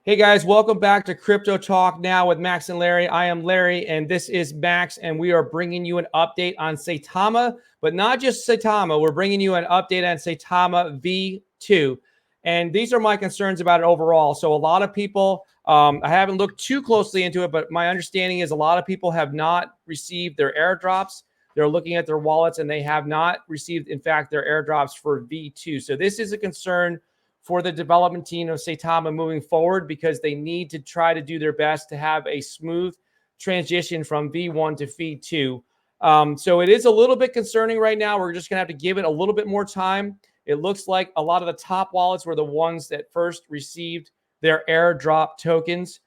Hey guys, welcome back to Crypto Talk Now with Max and Larry. I am Larry and this is Max, and we are bringing you an update on Saitama, but not just Saitama. We're bringing you an update on Saitama V2. And these are my concerns about it overall. So a lot of people, I haven't looked too closely into it, but my understanding is a lot of people have not received their airdrops. They're looking at their wallets and they have not received, in fact, their airdrops for V2. So this is a concern for the development team of Saitama moving forward, because they need to try to do their best to have a smooth transition from V1 to V2. So it is a little bit concerning right now. We're just going to have to give it a little bit more time. It looks like a lot of the top wallets were the ones that first received their airdrop tokens.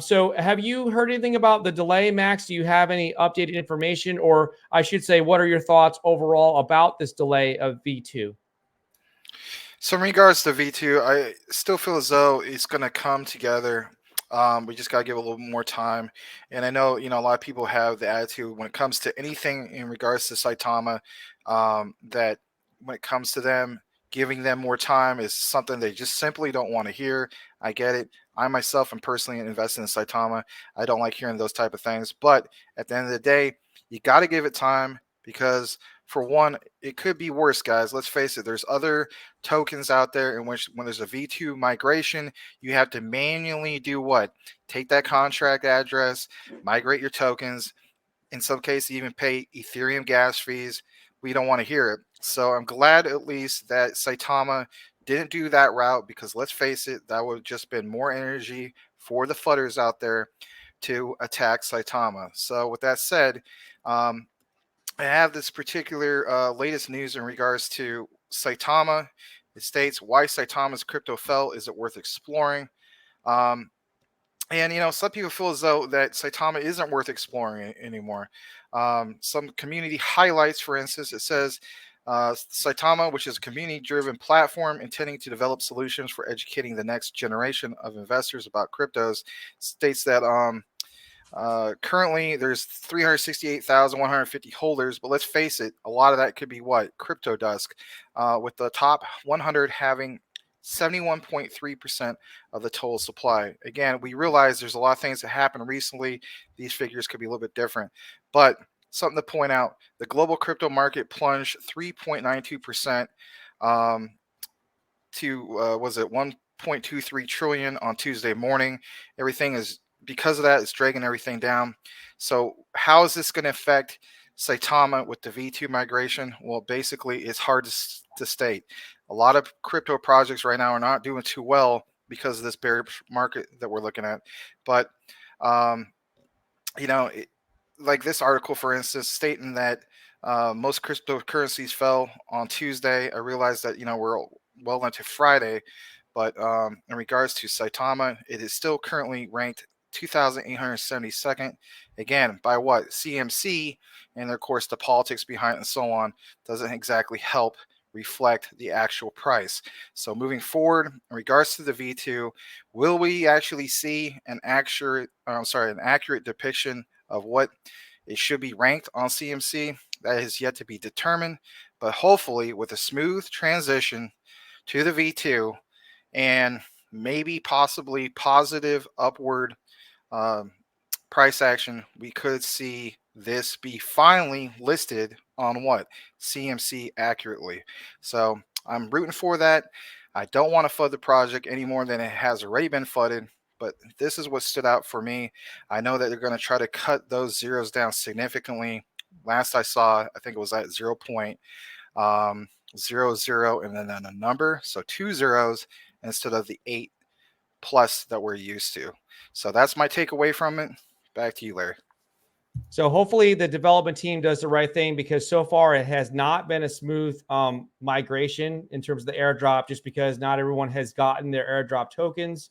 So have you heard anything about the delay, Max? Do you have any updated information? Or I should say, what are your thoughts overall about this delay of V2? So in regards to V2, I still feel as though it's going to come together. We just got to give it a little more time. And I know, a lot of people have the attitude when it comes to anything in regards to Saitama, that when it comes to them, giving them more time is something they just simply don't want to hear. I get it. I myself am personally invested in Saitama. I don't like hearing those type of things. But at the end of the day, you got to give it time because, for one, it could be worse, guys. Let's face it. There's other tokens out there in which, when there's a V2 migration, you have to manually do what? Take that contract address, migrate your tokens. In some cases, even pay Ethereum gas fees. We don't want to hear it. So I'm glad at least that Saitama didn't do that route, because let's face it, that would have just been more energy for the fudders out there to attack Saitama. So with that said, I have this particular latest news in regards to Saitama. It states, why Saitama's crypto fell. Is it worth exploring? Um, and some people feel as though that Saitama isn't worth exploring anymore. Some community highlights, for instance, it says Saitama, which is a community-driven platform intending to develop solutions for educating the next generation of investors about cryptos, states that currently there's 368,150 holders, but let's face it, a lot of that could be what? Crypto Dusk, with the top 100 having 71.3% of the total supply. Again, we realize there's a lot of things that happened recently. These figures could be a little bit different, but something to point out, the global crypto market plunged 3.92% to, was it 1.23 trillion on Tuesday morning. Everything is, because of that, it's dragging everything down. So how is this going to affect Saitama with the V2 migration? Well, basically, it's hard to state. A lot of crypto projects right now are not doing too well because of this bearish market that we're looking at. But, like this article, for instance, stating that most cryptocurrencies fell on Tuesday. I realized that, we're well into Friday, but in regards to Saitama, it is still currently ranked 2,872nd. Again, by what? CMC, and of course the politics behind it and so on doesn't exactly help reflect the actual price. So moving forward, in regards to the V2, will we actually see an accurate depiction of what it should be ranked on CMC? That is yet to be determined, but hopefully with a smooth transition to the V2 and maybe possibly positive upward price action, we could see this be finally listed on what? CMC accurately. So I'm rooting for that. I don't want to FUD the project any more than it has already been FUDded, but this is what stood out for me. I know that they're going to try to cut those zeros down significantly. Last I saw, I think it was at 0.00 and then a number, so 2 zeros instead of the 8 plus that we're used to. So that's my takeaway from it. Back to you, Larry. So hopefully the development team does the right thing, because so far it has not been a smooth migration in terms of the airdrop, just because not everyone has gotten their airdrop tokens.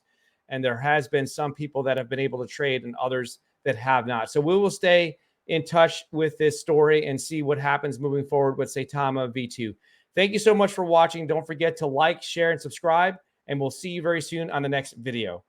And there has been some people that have been able to trade and others that have not. So we will stay in touch with this story and see what happens moving forward with Saitama V2. Thank you so much for watching. Don't forget to like, share, and subscribe. And we'll see you very soon on the next video.